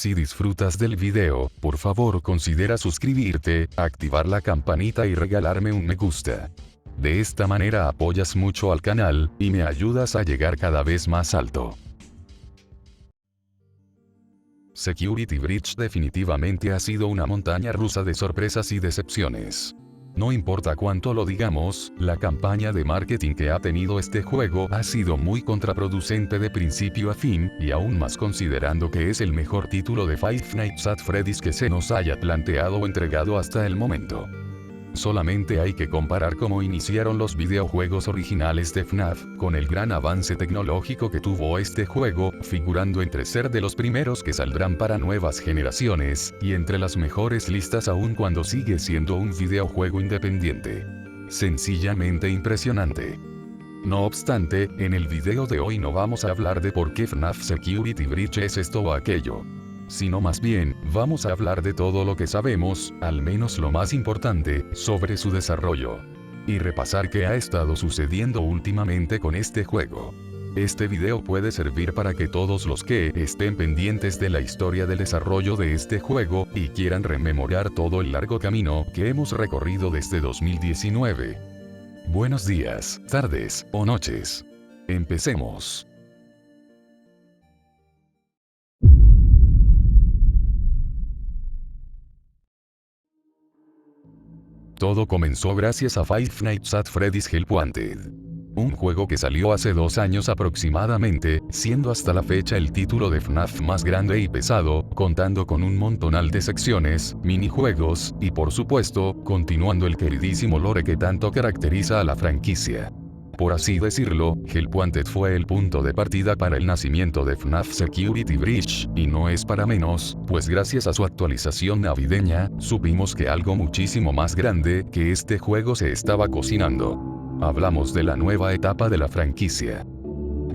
Si disfrutas del video, por favor considera suscribirte, activar la campanita y regalarme un me gusta. De esta manera apoyas mucho al canal, y me ayudas a llegar cada vez más alto. Security Breach definitivamente ha sido una montaña rusa de sorpresas y decepciones. No importa cuánto lo digamos, la campaña de marketing que ha tenido este juego ha sido muy contraproducente de principio a fin, y aún más considerando que es el mejor título de Five Nights at Freddy's que se nos haya planteado o entregado hasta el momento. Solamente hay que comparar cómo iniciaron los videojuegos originales de FNAF, con el gran avance tecnológico que tuvo este juego, figurando entre ser de los primeros que saldrán para nuevas generaciones, y entre las mejores listas aún cuando sigue siendo un videojuego independiente. Sencillamente impresionante. No obstante, en el video de hoy no vamos a hablar de por qué FNAF Security Breach es esto o aquello, sino más bien, vamos a hablar de todo lo que sabemos, al menos lo más importante, sobre su desarrollo. Y repasar qué ha estado sucediendo últimamente con este juego. Este video puede servir para que todos los que estén pendientes de la historia del desarrollo de este juego, y quieran rememorar todo el largo camino que hemos recorrido desde 2019. Buenos días, tardes, o noches. Empecemos. Todo comenzó gracias a Five Nights at Freddy's Help Wanted. Un juego que salió hace 2 años aproximadamente, siendo hasta la fecha el título de FNAF más grande y pesado, contando con un montonal de secciones, minijuegos, y por supuesto, continuando el queridísimo lore que tanto caracteriza a la franquicia. Por así decirlo, Help Wanted fue el punto de partida para el nacimiento de FNAF Security Breach, y no es para menos, pues gracias a su actualización navideña, supimos que algo muchísimo más grande que este juego se estaba cocinando. Hablamos de la nueva etapa de la franquicia.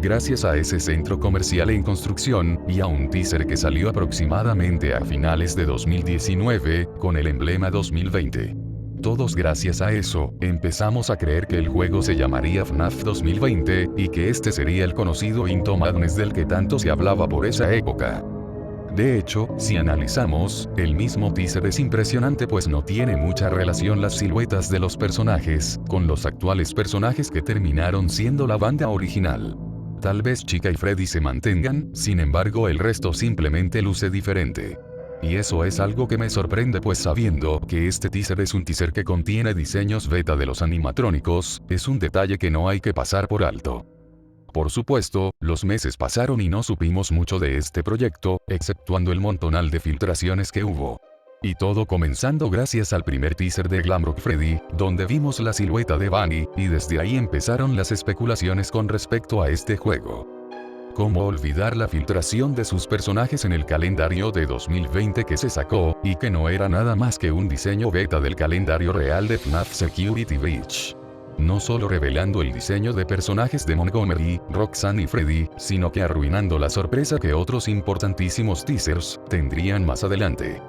Gracias a ese centro comercial en construcción, y a un teaser que salió aproximadamente a finales de 2019, con el emblema 2020. Todos gracias a eso, empezamos a creer que el juego se llamaría FNAF 2020, y que este sería el conocido Into Madness del que tanto se hablaba por esa época. De hecho, si analizamos, el mismo teaser es impresionante pues no tiene mucha relación las siluetas de los personajes, con los actuales personajes que terminaron siendo la banda original. Tal vez Chica y Freddy se mantengan, sin embargo el resto simplemente luce diferente. Y eso es algo que me sorprende pues sabiendo que este teaser es un teaser que contiene diseños beta de los animatrónicos, es un detalle que no hay que pasar por alto. Por supuesto, los meses pasaron y no supimos mucho de este proyecto, exceptuando el montonal de filtraciones que hubo. Y todo comenzando gracias al primer teaser de Glamrock Freddy, donde vimos la silueta de Bunny, y desde ahí empezaron las especulaciones con respecto a este juego. ¿Cómo olvidar la filtración de sus personajes en el calendario de 2020 que se sacó, y que no era nada más que un diseño beta del calendario real de FNAF Security Breach? No solo revelando el diseño de personajes de Montgomery, Roxanne y Freddy, sino que arruinando la sorpresa que otros importantísimos teasers tendrían más adelante.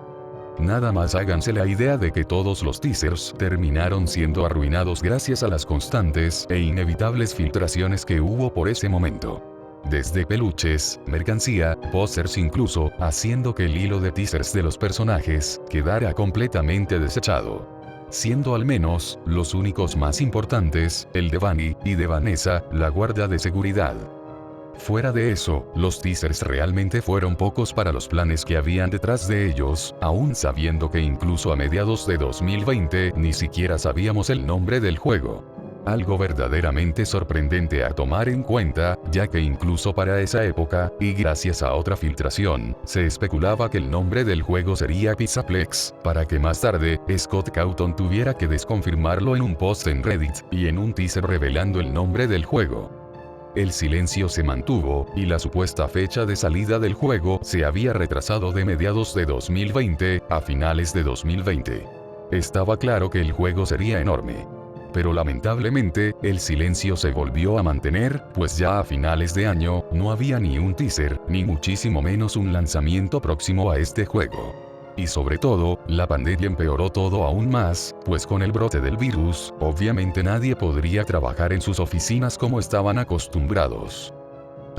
Nada más háganse la idea de que todos los teasers terminaron siendo arruinados gracias a las constantes e inevitables filtraciones que hubo por ese momento. Desde peluches, mercancía, pósters incluso, haciendo que el hilo de teasers de los personajes quedara completamente desechado. Siendo al menos, los únicos más importantes, el de Bunny, y de Vanessa, la guardia de seguridad. Fuera de eso, los teasers realmente fueron pocos para los planes que habían detrás de ellos, aún sabiendo que incluso a mediados de 2020 ni siquiera sabíamos el nombre del juego. Algo verdaderamente sorprendente a tomar en cuenta, ya que incluso para esa época, y gracias a otra filtración, se especulaba que el nombre del juego sería Pizzaplex, para que más tarde, Scott Cawthon tuviera que desconfirmarlo en un post en Reddit, y en un teaser revelando el nombre del juego. El silencio se mantuvo, y la supuesta fecha de salida del juego se había retrasado de mediados de 2020 a finales de 2020. Estaba claro que el juego sería enorme. Pero lamentablemente, el silencio se volvió a mantener, pues ya a finales de año, no había ni un teaser, ni muchísimo menos un lanzamiento próximo a este juego. Y sobre todo, la pandemia empeoró todo aún más, pues con el brote del virus, obviamente nadie podría trabajar en sus oficinas como estaban acostumbrados.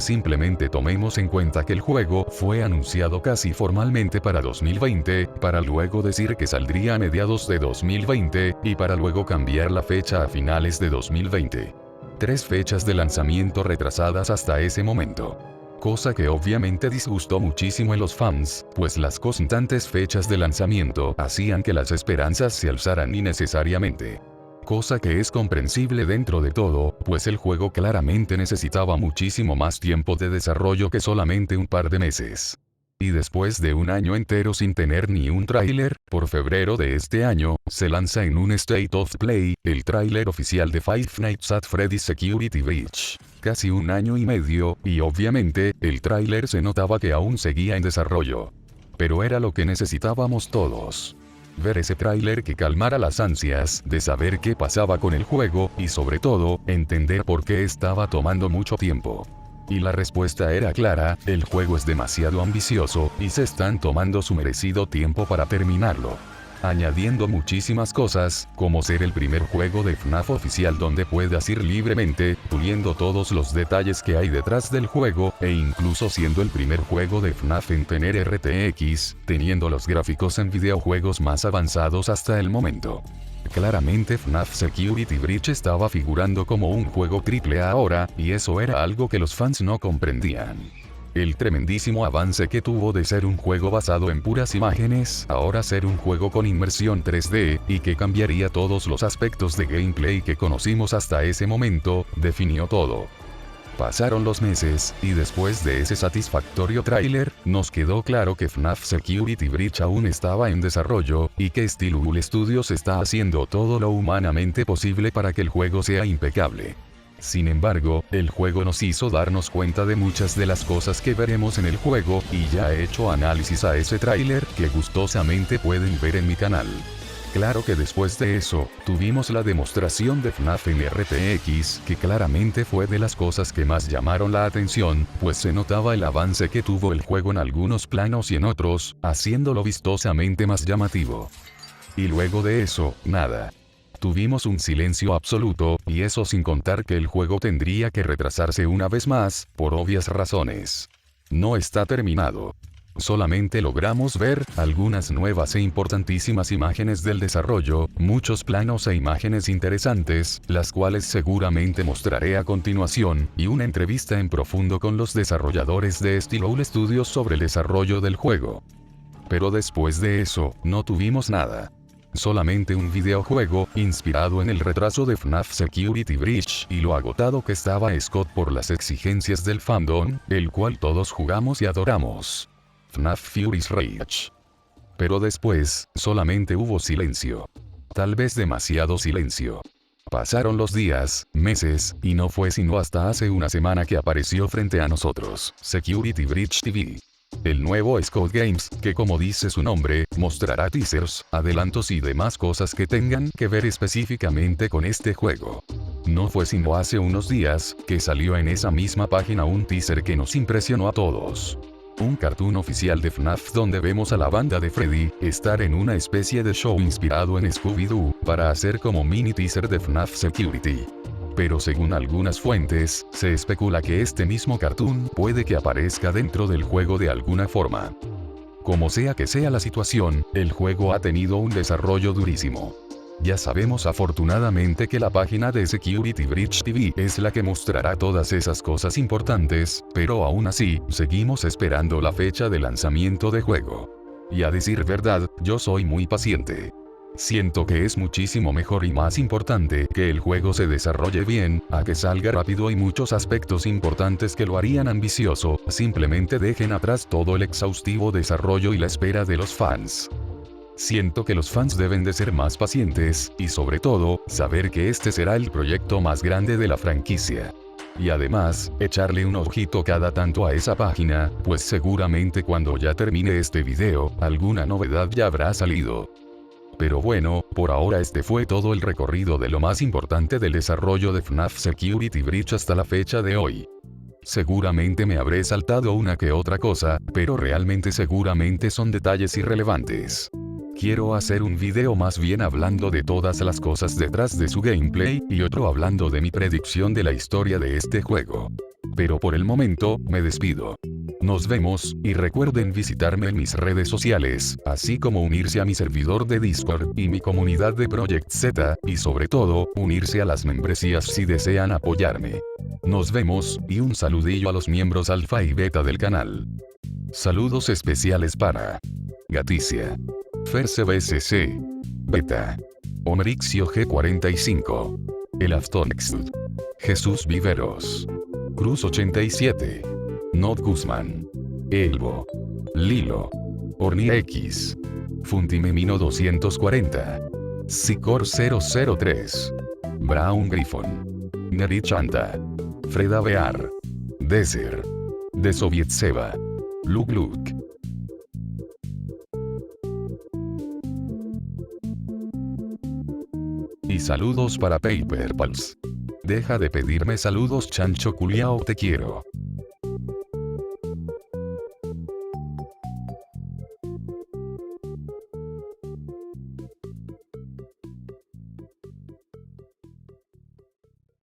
simplemente tomemos en cuenta que el juego fue anunciado casi formalmente para 2020, para luego decir que saldría a mediados de 2020, y para luego cambiar la fecha a finales de 2020. 3 fechas de lanzamiento retrasadas hasta ese momento. Cosa que obviamente disgustó muchísimo a los fans, pues las constantes fechas de lanzamiento hacían que las esperanzas se alzaran innecesariamente. Cosa que es comprensible dentro de todo, pues el juego claramente necesitaba muchísimo más tiempo de desarrollo que solamente un par de meses. Y después de un año entero sin tener ni un tráiler, por febrero de este año, se lanza en un State of Play, el tráiler oficial de Five Nights at Freddy's Security Breach. Casi un año y medio, y obviamente, el tráiler se notaba que aún seguía en desarrollo. Pero era lo que necesitábamos todos. Ver ese tráiler que calmara las ansias de saber qué pasaba con el juego, y sobre todo, entender por qué estaba tomando mucho tiempo. Y la respuesta era clara, el juego es demasiado ambicioso, y se están tomando su merecido tiempo para terminarlo. Añadiendo muchísimas cosas, como ser el primer juego de FNAF oficial donde puedas ir libremente, puliendo todos los detalles que hay detrás del juego, e incluso siendo el primer juego de FNAF en tener RTX, teniendo los gráficos en videojuegos más avanzados hasta el momento. Claramente FNAF Security Breach estaba figurando como un juego AAA ahora, y eso era algo que los fans no comprendían. El tremendísimo avance que tuvo de ser un juego basado en puras imágenes, ahora ser un juego con inmersión 3D, y que cambiaría todos los aspectos de gameplay que conocimos hasta ese momento, definió todo. Pasaron los meses, y después de ese satisfactorio tráiler, nos quedó claro que FNAF Security Breach aún estaba en desarrollo, y que Steelwood Studios está haciendo todo lo humanamente posible para que el juego sea impecable. Sin embargo, el juego nos hizo darnos cuenta de muchas de las cosas que veremos en el juego, y ya he hecho análisis a ese tráiler que gustosamente pueden ver en mi canal. Claro que después de eso, tuvimos la demostración de FNAF en RTX, que claramente fue de las cosas que más llamaron la atención, pues se notaba el avance que tuvo el juego en algunos planos y en otros, haciéndolo vistosamente más llamativo. Y luego de eso, nada. Tuvimos un silencio absoluto, y eso sin contar que el juego tendría que retrasarse una vez más, por obvias razones. No está terminado. Solamente logramos ver algunas nuevas e importantísimas imágenes del desarrollo, muchos planos e imágenes interesantes, las cuales seguramente mostraré a continuación, y una entrevista en profundo con los desarrolladores de Steelwood Studios sobre el desarrollo del juego. Pero después de eso, no tuvimos nada. Solamente un videojuego, inspirado en el retraso de FNAF Security Breach, y lo agotado que estaba Scott por las exigencias del fandom, el cual todos jugamos y adoramos. FNAF Fury's Rage. Pero después, solamente hubo silencio. Tal vez demasiado silencio. Pasaron los días, meses, y no fue sino hasta hace una semana que apareció frente a nosotros, Security Breach TV. El nuevo Scott Games, que como dice su nombre, mostrará teasers, adelantos y demás cosas que tengan que ver específicamente con este juego. No fue sino hace unos días, que salió en esa misma página un teaser que nos impresionó a todos. Un cartoon oficial de FNAF donde vemos a la banda de Freddy estar en una especie de show inspirado en Scooby-Doo, para hacer como mini teaser de FNAF Security. Pero según algunas fuentes, se especula que este mismo cartoon puede que aparezca dentro del juego de alguna forma. Como sea que sea la situación, el juego ha tenido un desarrollo durísimo. Ya sabemos afortunadamente que la página de Security Breach TV es la que mostrará todas esas cosas importantes, pero aún así, seguimos esperando la fecha de lanzamiento de juego. Y a decir verdad, yo soy muy paciente. Siento que es muchísimo mejor y más importante que el juego se desarrolle bien, a que salga rápido, y muchos aspectos importantes que lo harían ambicioso, simplemente dejen atrás todo el exhaustivo desarrollo y la espera de los fans. Siento que los fans deben de ser más pacientes, y sobre todo, saber que este será el proyecto más grande de la franquicia. Y además, echarle un ojito cada tanto a esa página, pues seguramente cuando ya termine este video, alguna novedad ya habrá salido. Pero bueno, por ahora este fue todo el recorrido de lo más importante del desarrollo de FNAF Security Breach hasta la fecha de hoy. Seguramente me habré saltado una que otra cosa, pero realmente seguramente son detalles irrelevantes. Quiero hacer un video más bien hablando de todas las cosas detrás de su gameplay, y otro hablando de mi predicción de la historia de este juego. Pero por el momento, me despido. Nos vemos, y recuerden visitarme en mis redes sociales, así como unirse a mi servidor de Discord y mi comunidad de Project Z, y sobre todo, unirse a las membresías si desean apoyarme. Nos vemos, y un saludillo a los miembros alfa y beta del canal. Saludos especiales para Gaticia, FerceBSC, Beta, Omerixio G45, El Aftonexd, Jesús Viveros, Cruz 87, Nod Guzmán, Elbo, Lilo, Orni X, Funtimemino 240, Sicor 003, Brown Griffon, Nerit Chanta, Freda Bear, Deser, De Soviet Seba, Luk Luk. Y saludos para Paper Pals. Deja de pedirme saludos, chancho culiao, te quiero.